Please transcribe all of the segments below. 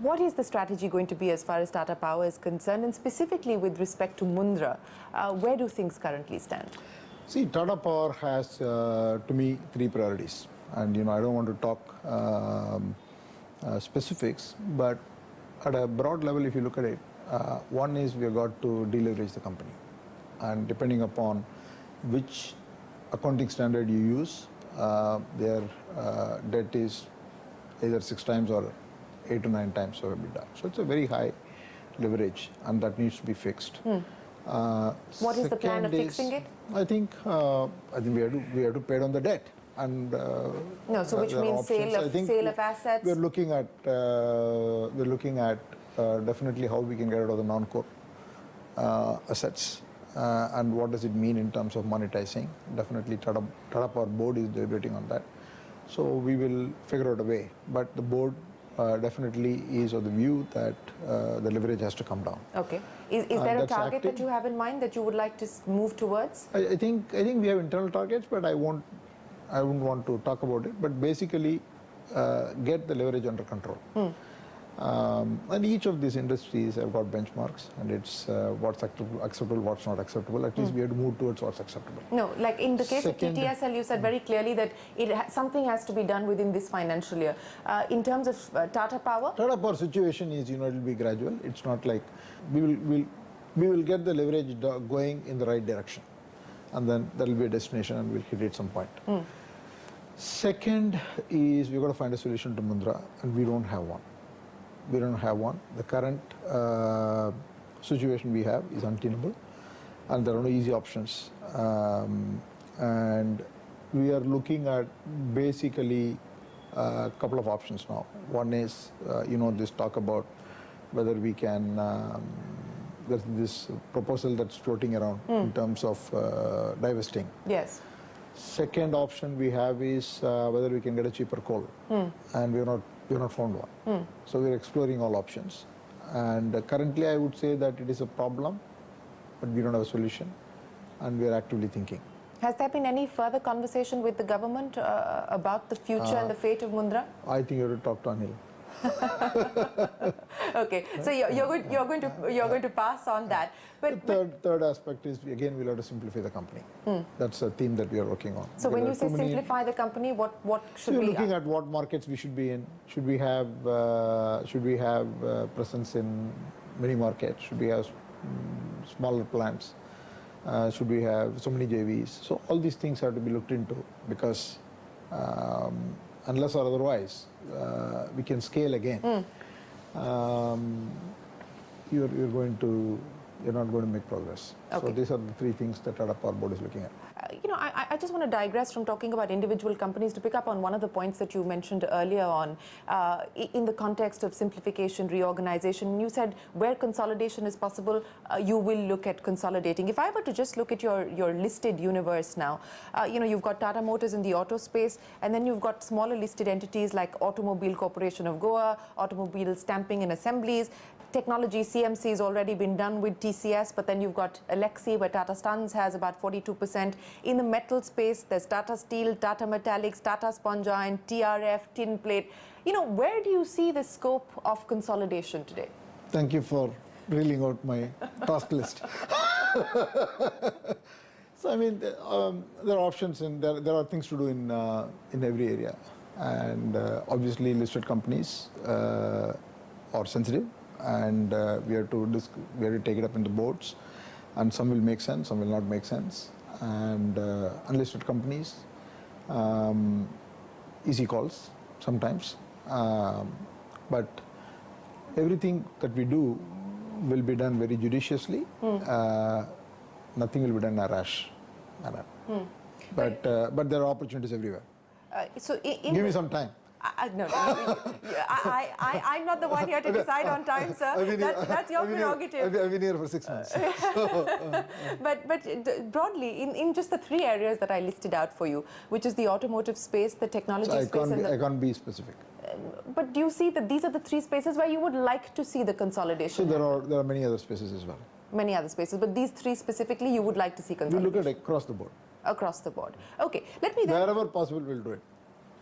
What is the strategy going to be as far as Tata Power is concerned, and specifically with respect to Mundra? Where do things currently stand? See, Tata Power has, to me, three priorities. And, I don't want to talk specifics, but at a broad level, if you look at it, one is we have got to deleverage the company. And depending upon which accounting standard you use, their debt is either 6 times or 8 to 9 times of EBITDA. So it's a very high leverage, and that needs to be fixed. What is the plan of fixing it? I think we have to pay down the debt. And no, so which means sale of assets. We're looking at definitely how we can get out of the non-core assets. And what does it mean in terms of monetizing? Definitely Tata Power board is deliberating on that. So we will figure out a way. But the board definitely is of the view that the leverage has to come down. Okay. Is there a target that you have in mind that you would like to move towards? I think we have internal targets, but I wouldn't want to talk about it. But basically, get the leverage under control. And each of these industries have got benchmarks, and it's what's acceptable, what's not acceptable. At least we have to move towards what's acceptable. No, like in the case of TTSL, you said very clearly that something has to be done within this financial year. In terms of Tata Power? Tata Power situation is, it will be gradual. It's not like we will get the leverage going in the right direction, and then there will be a destination, and we'll hit it at some point. Second is we've got to find a solution to Mundra, and we don't have one. The current situation we have is untenable, and there are no easy options. And we are looking at basically a couple of options now. One is, this talk about whether we can, there's this proposal that's floating around in terms of divesting. Yes. Second option we have is whether we can get a cheaper coal, and we've not found one. So we're exploring all options. And currently I would say that it is a problem, but we don't have a solution, and we're actively thinking. Has there been any further conversation with the government about the future and the fate of Mundra? I think you have to talk to Anil. Okay, so you're going to pass on that. But the third aspect is, again, we'll have to simplify the company. That's a theme that we are working on. So when you say simplify the company, what should we? We're looking at what markets we should be in. Should we have presence in many markets? Should we have smaller plants? Should we have so many JVs? So all these things have to be looked into, because unless or otherwise we can scale again, you're not going to make progress. Okay. So these are the three things that Tata Power Board is looking at. I just want to digress from talking about individual companies to pick up on one of the points that you mentioned earlier on in the context of simplification, reorganization. You said where consolidation is possible, you will look at consolidating. If I were to just look at your listed universe now, you've got Tata Motors in the auto space, and then you've got smaller listed entities like Automobile Corporation of Goa, Automobile Stamping and Assemblies. Technology, CMC has already been done with TCS, but then you've got Alexi, where Tata Sons has about 42%. In the metal space, there's Tata Steel, Tata Metallics, Tata Sponge Iron, TRF, Tin Plate. Where do you see the scope of consolidation today? Thank you for reeling out my task list. So, I mean, there are options, and there are things to do in every area. And obviously, listed companies are sensitive, and we have to take it up in the boards, and some will make sense, some will not make sense. And unlisted companies, easy calls sometimes, but everything that we do will be done very judiciously. Nothing will be done in a rash manner. But there are opportunities everywhere. Give me some time. No, I'm not the one here to decide on time, sir. That's your prerogative. I've been here for 6 months. But broadly, in just the three areas that I listed out for you, which is the automotive space, the technology space, I can't be specific. But do you see that these are the three spaces where you would like to see the consolidation? So there are many other spaces as well. Many other spaces, but these three specifically, you would like to see consolidation? We look at across the board. Across the board. Okay, let me then... Wherever possible, we'll do it.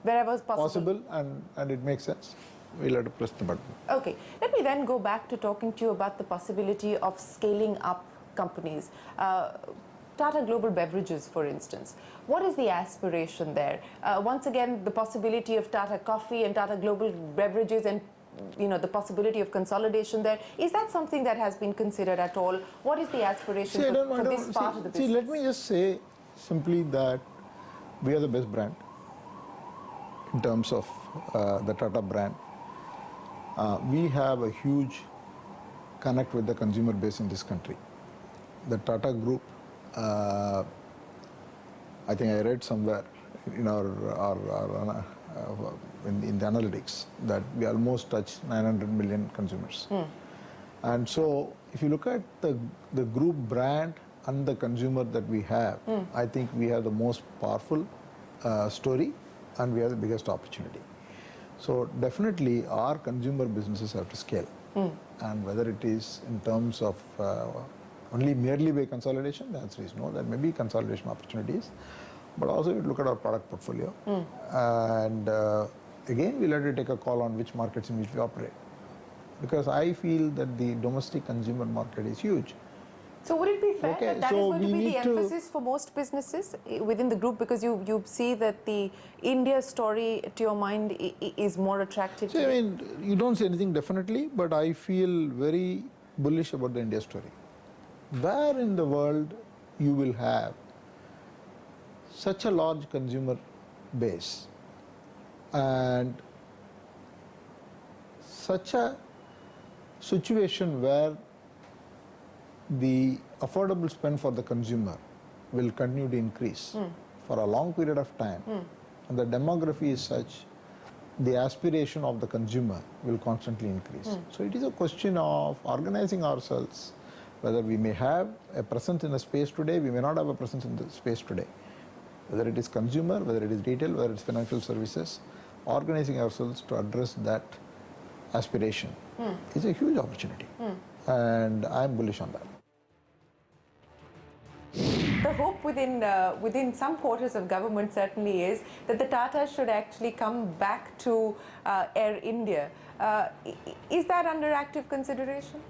Wherever possible. And it makes sense. we'll have to press the button. Okay, let me then go back to talking to you about the possibility of scaling up companies. Tata Global Beverages, for instance. What is the aspiration there? Once again, the possibility of Tata Coffee and Tata Global Beverages and the possibility of consolidation there. Is that something that has been considered at all? What is the aspiration for this part of the business? See, let me just say simply that we are the best brand in terms of the Tata brand. We have a huge connect with the consumer base in this country. The Tata Group, I think I read somewhere in in the analytics that we almost touch 900 million consumers. And so if you look at the group brand and the consumer that we have, I think we have the most powerful story and we have the biggest opportunity. So definitely our consumer businesses have to scale. And whether it is in terms of only merely by consolidation, the answer is no. There may be consolidation opportunities, but also we look at our product portfolio. And again, we'll have to take a call on which markets in which we operate. Because I feel that the domestic consumer market is huge. So would it be fair that that is so going to we be the need to- emphasis for most businesses within the group, because you see that the India story, to your mind, is more attractive? See, I mean, you don't say anything definitely, but I feel very bullish about the India story. Where in the world you will have such a large consumer base and such a situation where the affordable spend for the consumer will continue to increase for a long period of time, and the demography is such, the aspiration of the consumer will constantly increase. So it is a question of organizing ourselves, whether we may have a presence in a space today, we may not have a presence in the space today. Whether it is consumer, whether it is retail, whether it's financial services, organizing ourselves to address that aspiration is a huge opportunity. And I'm bullish on that. The hope within some quarters of government certainly is that the Tata should actually come back to Air India. Is that under active consideration?